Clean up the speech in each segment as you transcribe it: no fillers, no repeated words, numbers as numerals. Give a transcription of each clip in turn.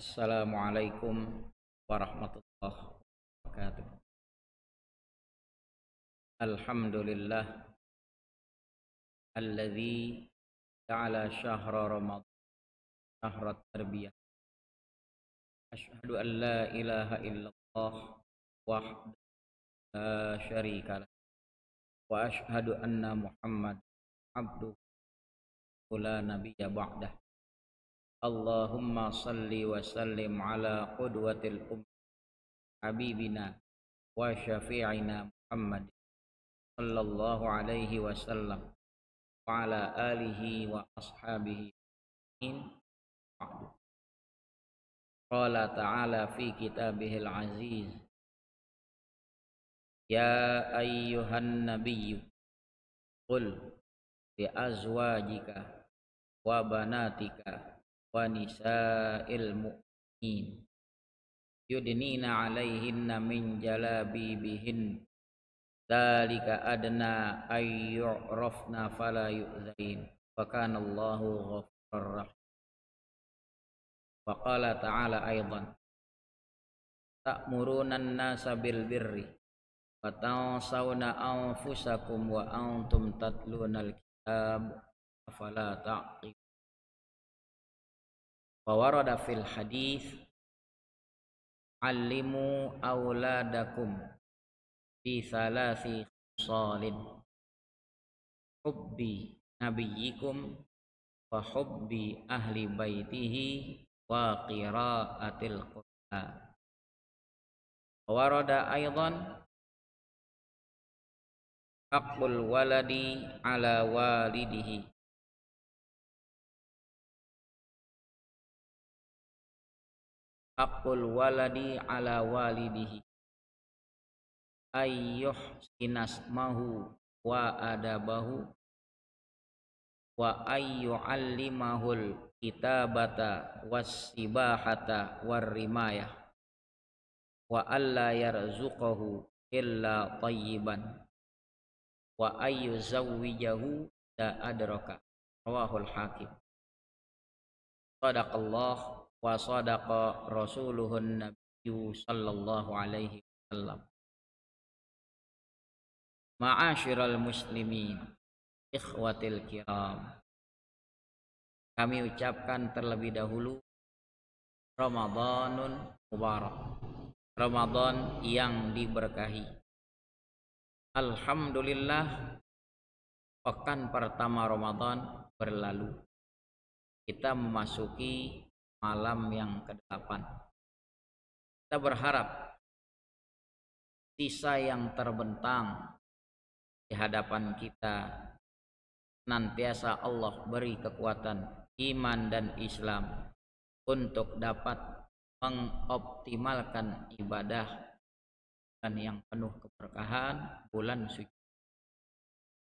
Assalamualaikum warahmatullahi wabarakatuh. Alhamdulillah alladzi ja'ala syahra ramadhan syahra tarbiyah. Asyhadu an la ilaha illallah wahdahu la syarika lah wa asyhadu anna Muhammad abduhu la nabiyya ba'dah. Allahumma salli wa sallim ala qudwatil habibina wa syafi'ina Muhammad sallallahu alaihi wasallam wa ala alihi wa ashabihi in ba'du. Qala ta'ala fi kitabihil aziz, ya ayyuhan nabiyyu qul li azwajika wa banatika wa nisa'il mu'minin yudnina 'alaihinna min jalabibihin dzalika adna ay yu'rafna fala yu'zain wa kana Allahu ghafurur rahim. Wa qala ta'ala aidan, ta'muruna an-nasa bil birri wa tansawna anfusakum wa antum tatluna al-kitab afala ta'qilun. Wa warada fil hadits, allimu auladakum fi salasi khusalin, hubbi nabiyyikum wa hubbi ahli baitihi wa qiraatil Qur'an. Wa warada aidan haqqul waladi ala walidihi, haqqul waladi ala walidihi ayyuhsinasmahu wa adabahu wa ayyu'allimahul kitabata was-sibahata war-rimayah wa alla yarzuqahu illa tayyiban wa ayyuzawwijahu da adraka. Rawahul Hakim. Shadaqallah wa sadaqa rasuluhun nabiyyu sallallahu alaihi wasallam. Ma'asyiral muslimin, ikhwatil kiram, kami ucapkan terlebih dahulu Ramadanun Mubarak, Ramadan yang diberkahi. Alhamdulillah, pekan pertama Ramadan berlalu. Kita memasuki malam yang ke-8. Kita berharap sisa yang terbentang di hadapan kita senantiasa Allah beri kekuatan iman dan Islam untuk dapat mengoptimalkan ibadah dan yang penuh keberkahan bulan suci.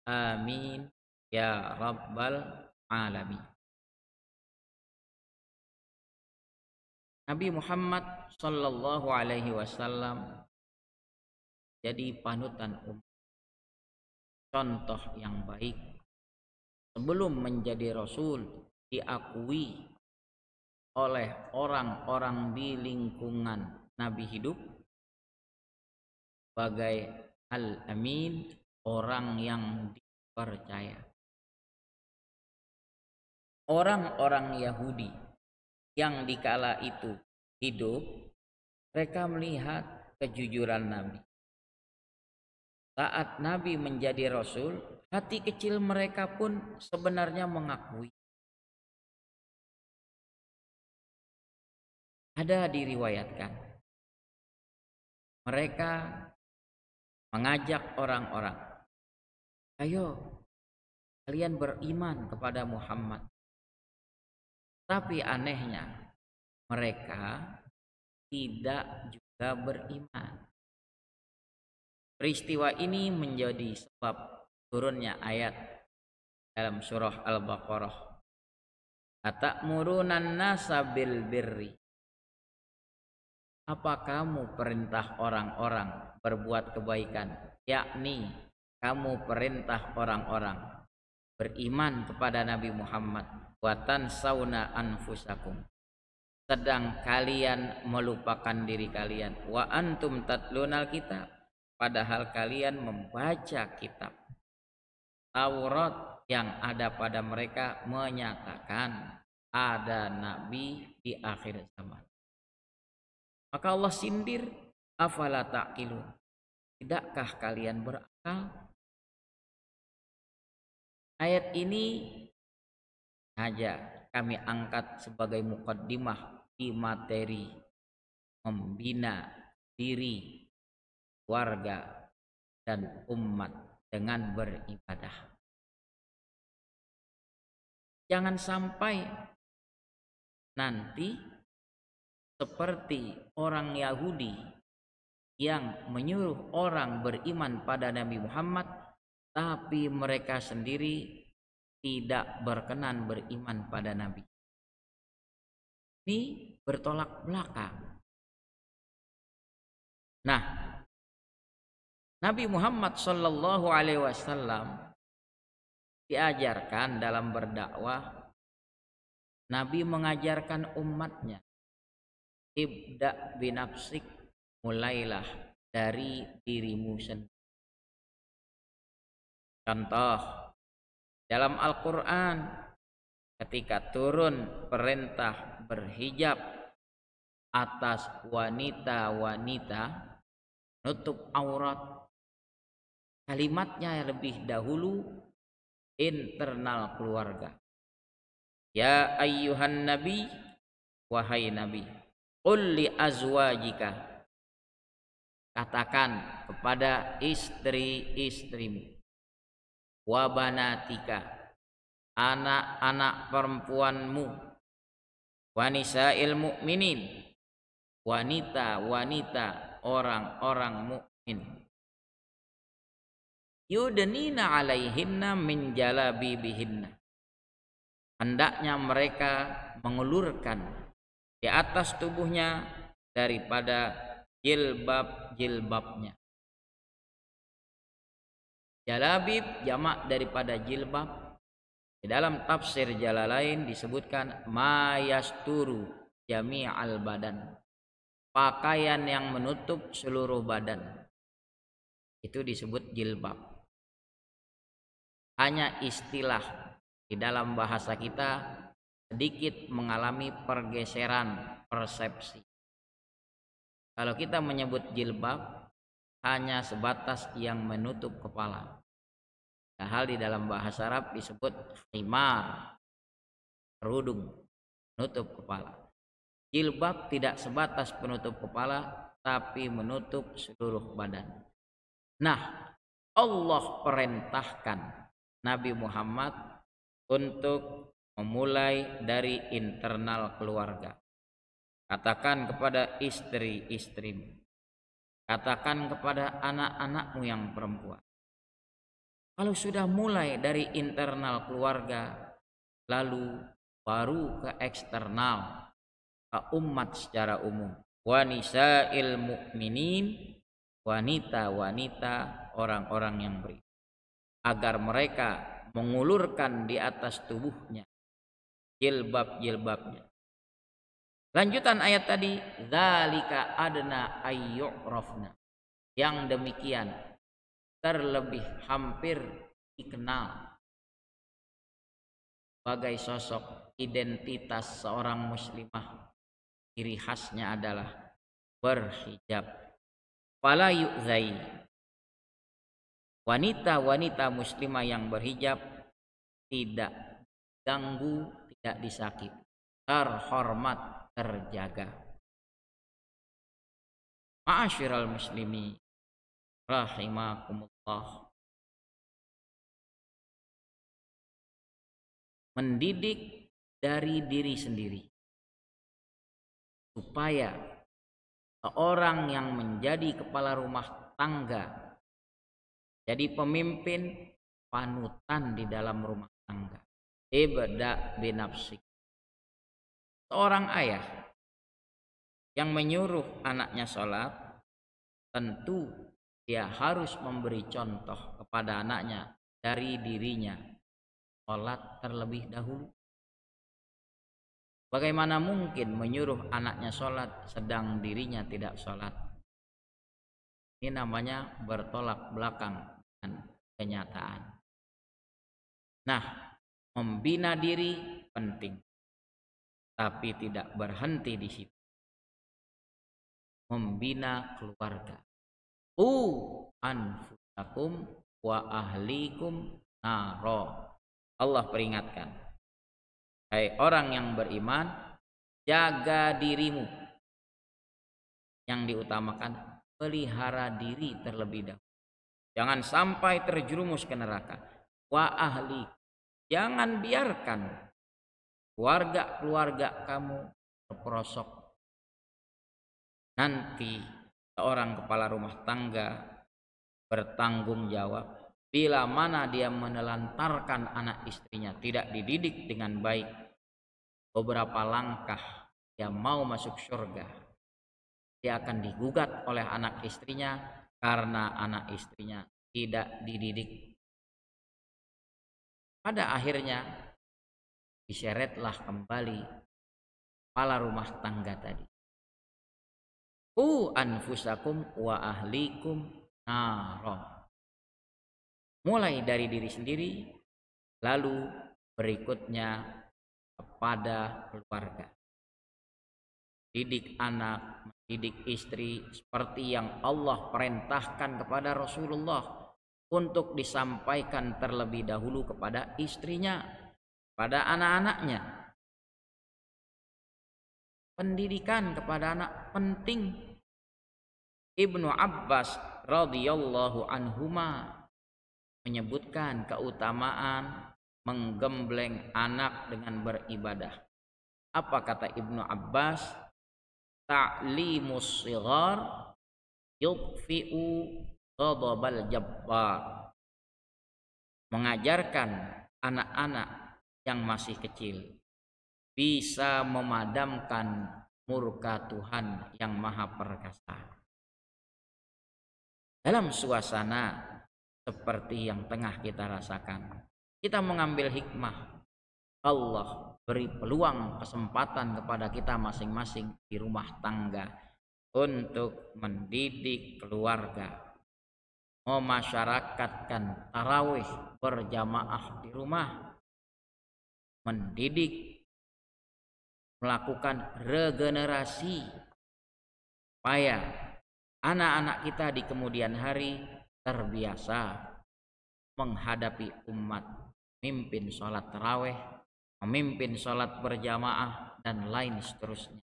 Amin ya rabbal alamin. Nabi Muhammad sallallahu alaihi wasallam jadi panutan umat, contoh yang baik. Sebelum menjadi rasul, diakui oleh orang-orang di lingkungan Nabi hidup sebagai al-amin, orang yang dipercaya. Orang-orang Yahudi yang dikala itu hidup, mereka melihat kejujuran Nabi. Saat Nabi menjadi rasul, hati kecil mereka pun sebenarnya mengakui. Ada diriwayatkan, mereka mengajak orang-orang, ayo kalian beriman kepada Muhammad. Tapi anehnya mereka tidak juga beriman. Peristiwa ini menjadi sebab turunnya ayat dalam surah Al-Baqarah, atamuruna nasa bil birri. Apa kamu perintah orang-orang berbuat kebaikan, yakni kamu perintah orang-orang beriman kepada Nabi Muhammad, wa tansawna anfusakum, sedang kalian melupakan diri kalian. Wa antum tatlunal kitab, padahal kalian membaca kitab. Taurat yang ada pada mereka menyatakan ada nabi di akhir zaman. Maka Allah sindir, afala ta'qilun, tidakkah kalian berakal? Ayat ini saja kami angkat sebagai mukaddimah di materi membina diri, warga, dan umat dengan beribadah. Jangan sampai nanti seperti orang Yahudi yang menyuruh orang beriman pada Nabi Muhammad, tapi mereka sendiri tidak berkenan beriman pada Nabi. Ini bertolak belakang. Nah, Nabi Muhammad Shallallahu Alaihi Wasallam diajarkan dalam berdakwah, Nabi mengajarkan umatnya, ibda binafsik, mulailah dari dirimu sendiri. Contoh dalam Al-Quran, ketika turun perintah berhijab atas wanita-wanita, nutup aurat, kalimatnya lebih dahulu internal keluarga. Ya ayyuhan nabi, wahai nabi, qul li azwajika, katakan kepada istri-istrimu, wa banatika, anak-anak perempuanmu, wa nisa'il mu'minin, wanita-wanita orang-orang mukmin, yudnina alaihinna min jalabibihinna, hendaknya mereka mengulurkan di atas tubuhnya daripada jilbab-jilbabnya. Jalabib jamak daripada jilbab. Di dalam tafsir Jalalain disebutkan ma yasturu jami'al badan, pakaian yang menutup seluruh badan, itu disebut jilbab. Hanya istilah di dalam bahasa kita sedikit mengalami pergeseran persepsi. Kalau kita menyebut jilbab hanya sebatas yang menutup kepala. Hal di dalam bahasa Arab disebut khimar, kerudung, menutup kepala. Jilbab tidak sebatas penutup kepala, tapi menutup seluruh badan. Nah, Allah perintahkan Nabi Muhammad untuk memulai dari internal keluarga. Katakan kepada istri-istrimu, katakan kepada anak-anakmu yang perempuan. Kalau sudah mulai dari internal keluarga, lalu baru ke eksternal, ke umat secara umum. Wa nisa'il mu'minin, wanita-wanita orang-orang yang beriman, agar mereka mengulurkan di atas tubuhnya jilbab-jilbabnya. Lanjutan ayat tadi, dzalika adna ayyurafna, yang demikian terlebih hampir dikenal sebagai sosok identitas seorang muslimah. Ciri khasnya adalah berhijab. Fala yu'zai, wanita-wanita muslimah yang berhijab tidak ganggu, tidak disakiti, terhormat, terjaga. Ma'asyiral muslimin rahimakumullah. Mendidik dari diri sendiri supaya seorang yang menjadi kepala rumah tangga, jadi pemimpin, panutan di dalam rumah tangga. Ibda binafsik. Seorang ayah yang menyuruh anaknya sholat, tentu dia harus memberi contoh kepada anaknya dari dirinya sholat terlebih dahulu. Bagaimana mungkin menyuruh anaknya sholat sedang dirinya tidak sholat? Ini namanya bertolak belakang dengan kenyataan. Nah, membina diri penting, tapi tidak berhenti di situ. Membina keluarga. Anfusakum wa ahlikum naro. Allah peringatkan, hai orang yang beriman, jaga dirimu. Yang diutamakan, pelihara diri terlebih dahulu. Jangan sampai terjerumus ke neraka. Wa ahli, jangan biarkan keluarga kamu terperosok. Nanti seorang kepala rumah tangga bertanggung jawab bila mana dia menelantarkan anak istrinya, tidak dididik dengan baik, beberapa langkah dia mau masuk surga, dia akan digugat oleh anak istrinya karena anak istrinya tidak dididik. Pada akhirnya diseretlah kembali kepala rumah tangga tadi. Anfusakum wa ahlikum naro. Mulai dari diri sendiri, lalu berikutnya kepada keluarga. Didik anak, mendidik istri seperti yang Allah perintahkan kepada Rasulullah untuk disampaikan terlebih dahulu kepada istrinya, pada anak-anaknya. Pendidikan kepada anak penting. Ibnu Abbas radhiyallahu anhuma menyebutkan keutamaan menggembleng anak dengan beribadah. Apa kata Ibnu Abbas? Ta'limus shighar yudfi'u ghadabal jabbar. Mengajarkan anak-anak yang masih kecil bisa memadamkan murka Tuhan yang Maha Perkasa. Dalam suasana seperti yang tengah kita rasakan, kita mengambil hikmah. Allah beri peluang, kesempatan kepada kita masing-masing di rumah tangga untuk mendidik keluarga, memasyarakatkan tarawih berjamaah di rumah, mendidik, melakukan regenerasi supaya anak-anak kita di kemudian hari terbiasa menghadapi umat, memimpin sholat tarawih, memimpin sholat berjamaah, dan lain seterusnya.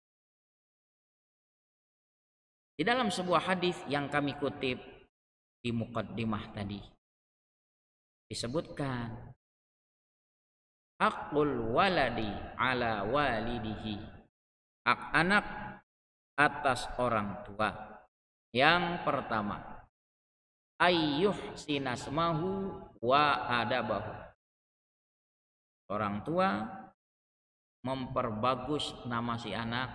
Di dalam sebuah hadis yang kami kutip di muqaddimah tadi disebutkan, haqqul waladi ala walidihi, hak anak atas orang tua. Yang pertama, ayyuh sinasmahu wa adabahu. Orang tua memperbagus nama si anak,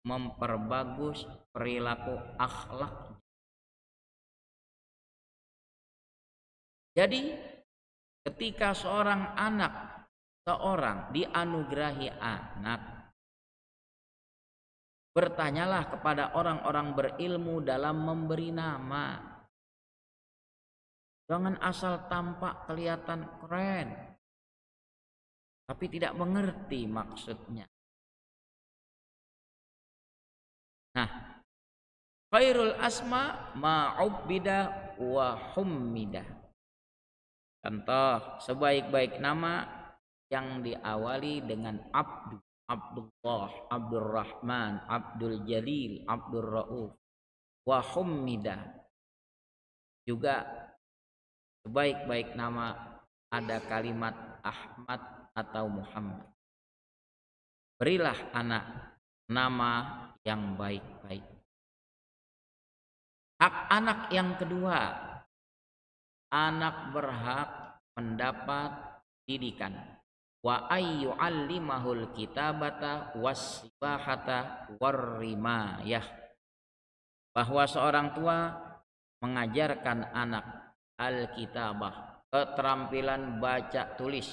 memperbagus perilaku akhlak. Jadi ketika seorang dianugerahi anak, bertanyalah kepada orang-orang berilmu dalam memberi nama. Jangan asal tampak kelihatan keren, tapi tidak mengerti maksudnya. Nah, khairul asma ma'ubbida wa hummida. Contoh, sebaik-baik nama yang diawali dengan Abdu, Abdullah, Abdurrahman, Abdul Jalil, Abdul Rauf, wa hummida. Juga sebaik-baik nama ada kalimat Ahmad atau Muhammad. Berilah anak nama yang baik-baik. Hak anak yang kedua, anak berhak mendapat didikan. Wa ayyu'allimahul kitabata was-sibahata war-rimayah. Bahwa seorang tua mengajarkan anak al-kitabah, keterampilan baca tulis.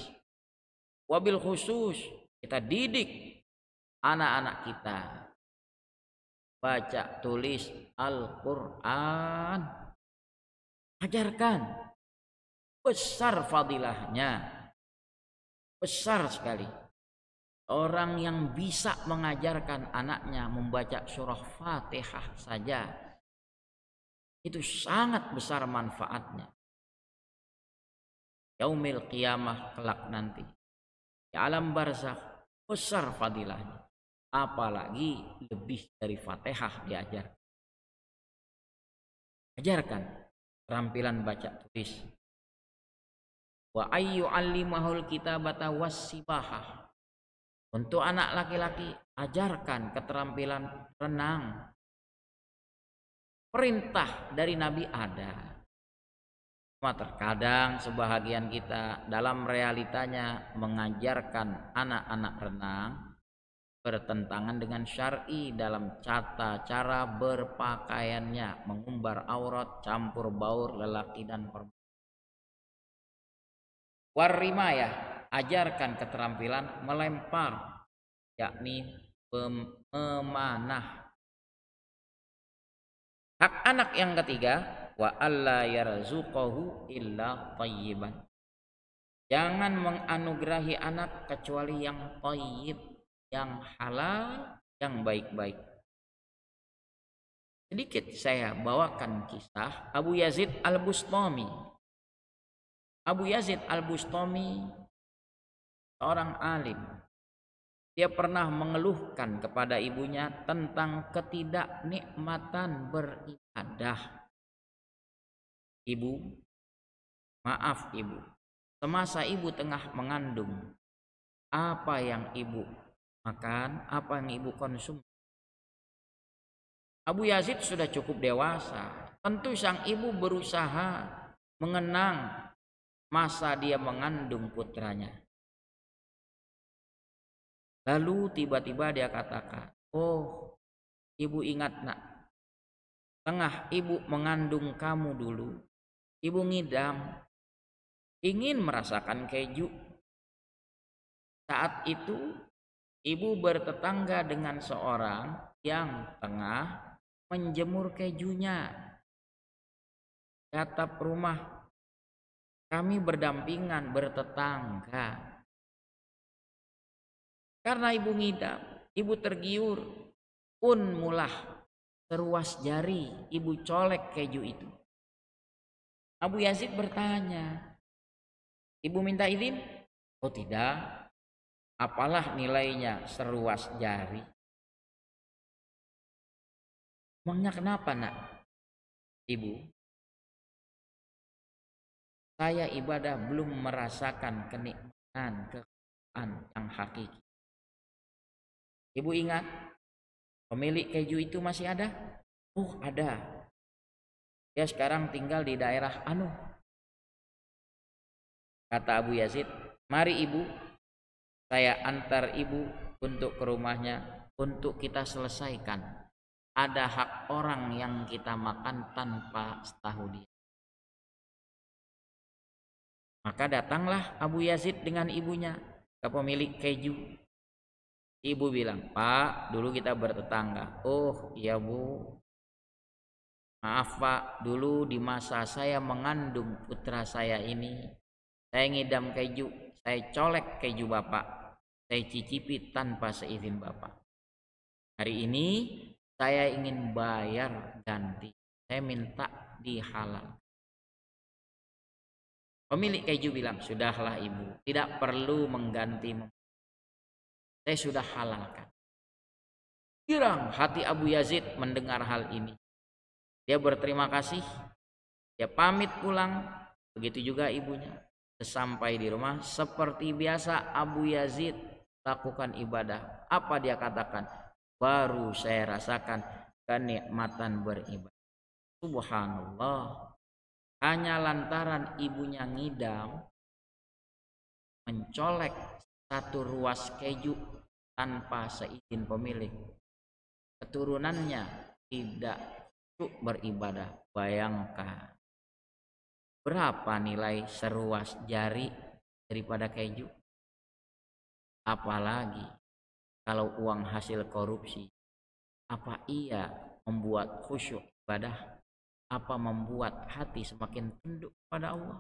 Wabil khusus kita didik anak-anak kita baca tulis Al-Quran, ajarkan. Besar fadilahnya, besar sekali. Orang yang bisa mengajarkan anaknya membaca surah Fatihah saja, itu sangat besar manfaatnya. Yaumil qiyamah kelak nanti, di alam barzakh, besar fadilahnya. Apalagi lebih dari Fatihah diajar. Ajarkan keterampilan baca tulis. Wa ayyu allimahul kitabata wassibahah. Untuk anak laki-laki, ajarkan keterampilan renang. Perintah dari Nabi ada. Cuma terkadang sebahagian kita dalam realitanya mengajarkan anak-anak renang bertentangan dengan syar'i dalam cara berpakaiannya, mengumbar aurat, campur baur lelaki dan perempuan. Warrimayah, ajarkan keterampilan melempar, yakni memanah. Hak anak yang ketiga, wa alla yarzuqahu illa thayyiban. Jangan menganugerahi anak kecuali yang thayyib, yang halal, yang baik-baik. Sedikit saya bawakan kisah Abu Yazid Al-Bustami. Abu Yazid Al-Bustami seorang alim. Dia pernah mengeluhkan kepada ibunya tentang ketidaknikmatan beribadah. Ibu, maaf ibu, semasa ibu tengah mengandung, apa yang ibu makan, apa yang ibu konsumsi? Abu Yazid sudah cukup dewasa. Tentu sang ibu berusaha mengenang masa dia mengandung putranya. Lalu tiba-tiba dia katakan, oh ibu ingat nak, tengah ibu mengandung kamu dulu, ibu ngidam, ingin merasakan keju. Saat itu ibu bertetangga dengan seorang yang tengah menjemur kejunya di atap rumah. Kami berdampingan, bertetangga. Karena ibu ngidam, ibu tergiur, pun mulah seruas jari ibu colek keju itu. Abu Yazid bertanya, ibu minta izin? Oh tidak, apalah nilainya seruas jari? Emangnya kenapa nak? Ibu, saya ibadah belum merasakan kenikmatan kekayaan yang hakiki. Ibu ingat, pemilik keju itu masih ada? Oh ada. Dia sekarang tinggal di daerah anu. Kata Abu Yazid, mari ibu, saya antar ibu untuk ke rumahnya untuk kita selesaikan. Ada hak orang yang kita makan tanpa setahu dia. Maka datanglah Abu Yazid dengan ibunya ke pemilik keju. Ibu bilang, Pak, dulu kita bertetangga. Oh iya bu, maaf Pak, dulu di masa saya mengandung putra saya ini, saya ngidam keju, saya colek keju Bapak, saya cicipi tanpa seizin Bapak. Hari ini saya ingin bayar ganti, saya minta dihalal. Pemilik keju bilang, sudahlah ibu, tidak perlu mengganti, saya sudah halalkan. Girang hati Abu Yazid mendengar hal ini. Dia berterima kasih, dia pamit pulang, begitu juga ibunya. Sesampai di rumah, seperti biasa Abu Yazid lakukan ibadah. Apa dia katakan? Baru saya rasakan kenikmatan beribadah. Subhanallah. Hanya lantaran ibunya ngidam, mencolek satu ruas keju tanpa seizin pemilik, keturunannya tidak cukup beribadah. Bayangkan berapa nilai seruas jari daripada keju? Apalagi kalau uang hasil korupsi, apa ia membuat khusyuk ibadah? Apa membuat hati semakin tunduk kepada Allah?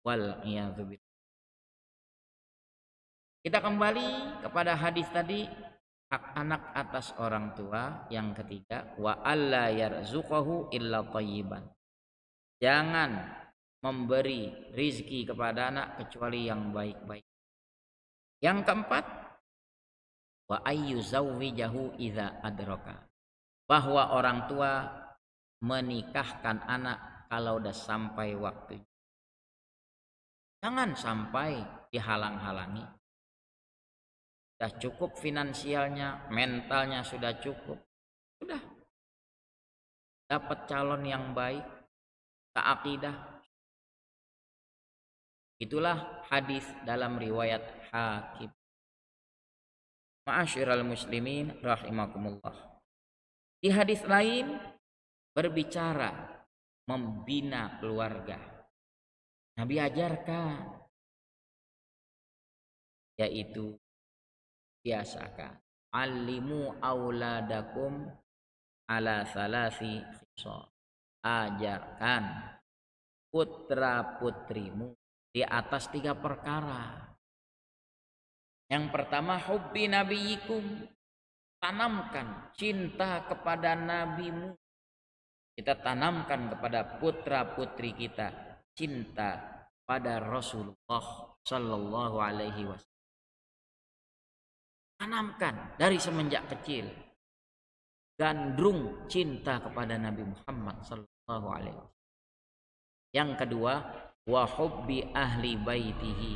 Wal iyadzu billah. Kita kembali kepada hadis tadi, hak anak atas orang tua. Yang ketiga, wa alla yarzuqahu illa thayyiban. Jangan memberi rizki kepada anak kecuali yang baik-baik. Yang keempat, wa ayyuzawwijahu idza adraka. Bahwa orang tua menikahkan anak kalau udah sampai waktunya. Jangan sampai dihalang-halangi. Sudah cukup finansialnya, mentalnya sudah cukup. Sudah dapat calon yang baik, seakidah. Itulah hadis dalam riwayat Hakim. Ma'asyiral muslimin rahimakumullah. Di hadis lain berbicara membina keluarga. Nabi ajarkan, yaitu biasakan, alimu auladakum ala salasi khisal. Ajarkan putra putrimu di atas 3 perkara. Yang pertama, hubbi nabiyikum. Tanamkan cinta kepada nabimu. Kita tanamkan kepada putra putri kita cinta pada Rasulullah sallallahu alaihi wasallam. Tanamkan dari semenjak kecil. Gandrung cinta kepada Nabi Muhammad sallallahu alaihi wasallam. Yang kedua, wa hubbi ahli baitihi.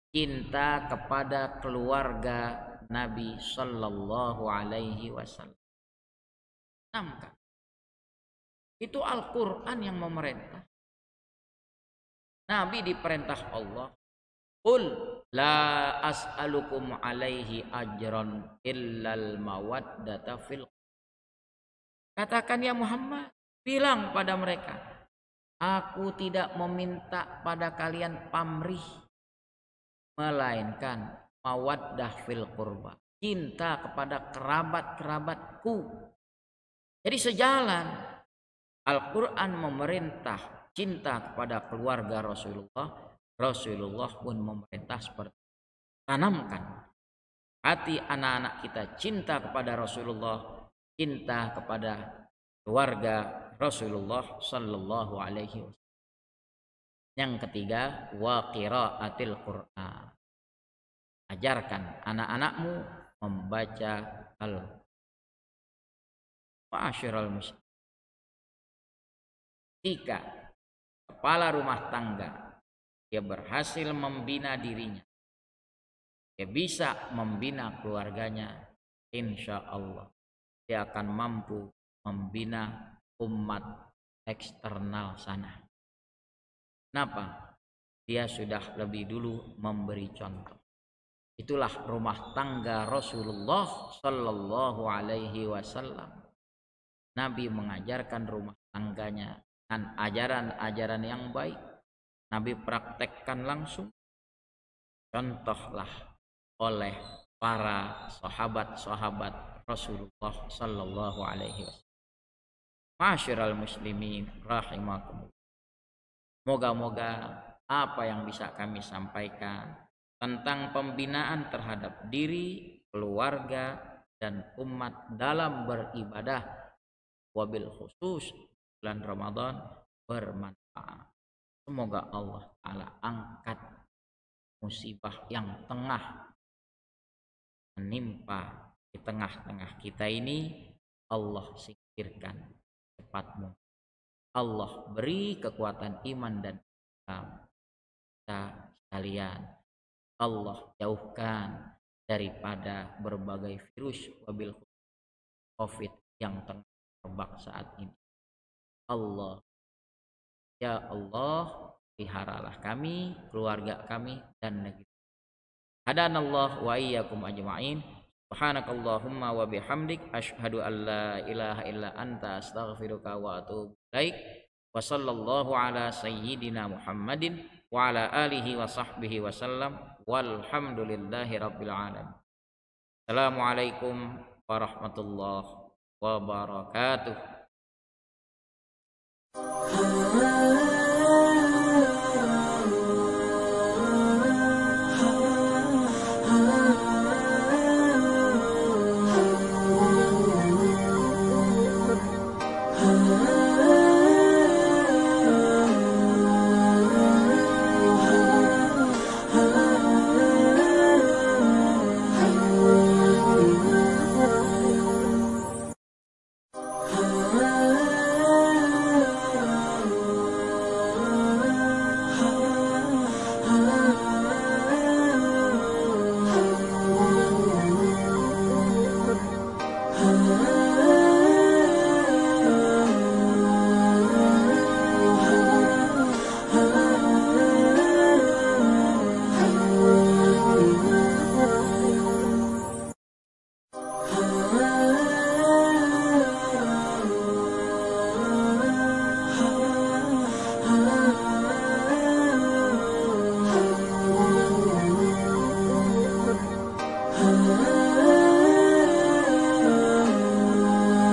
Cinta kepada keluarga Nabi sallallahu alaihi wasallam. Tanamkan. Itu Al-Qur'an yang memerintah. Nabi diperintah Allah, qul la as'alukum alaihi ajran illal mawaddata fil. Katakan ya Muhammad, bilang pada mereka, aku tidak meminta pada kalian pamrih, melainkan mawaddah fil qurba, cinta kepada kerabat-kerabatku. Jadi sejalan, Al-Quran memerintah cinta kepada keluarga Rasulullah. Rasulullah pun memerintah seperti itu. Tanamkan hati anak-anak kita cinta kepada Rasulullah, cinta kepada keluarga Rasulullah sallallahu alaihi wasallam. Yang ketiga, wa qiraatil Qur'an. Ajarkan anak-anakmu membaca Al-Qur'an. Ma'asyiral muslimin. Jika kepala rumah tangga dia berhasil membina dirinya, dia bisa membina keluarganya, insya Allah dia akan mampu membina umat eksternal sana. Kenapa? Dia sudah lebih dulu memberi contoh. Itulah rumah tangga Rasulullah sallallahu alaihi wasallam. Nabi mengajarkan rumah tangganya dengan ajaran-ajaran yang baik. Nabi praktekkan langsung. Contohlah oleh para sahabat-sahabat Rasulullah sallallahu alaihi wasallam. Ma'asyiral muslimin rahimakumullah. Moga-moga apa yang bisa kami sampaikan tentang pembinaan terhadap diri, keluarga, dan umat dalam beribadah, wabil khusus bulan Ramadan, bermanfaat. Semoga Allah Ta'ala angkat musibah yang tengah menimpa di tengah-tengah kita ini. Allah singkirkan cepat mungkin. Allah beri kekuatan iman dan Islam kita sekalian. Allah jauhkan daripada berbagai virus, wabil COVID yang tengah terbak saat ini. Allah, ya Allah, peliharalah kami, keluarga kami, dan negeri. Hadanallah wa iyyakum ajma'in. Subhanakallahumma wa bihamdik, asyhadu an la ilaha illa anta, astaghfiruka wa atubu ilaik. Wa sallallahu ala sayyidina Muhammadin wa ala alihi wa sahbihi wa sallam. Walhamdulillahi rabbil alamin. Assalamualaikum warahmatullahi wabarakatuh. Ah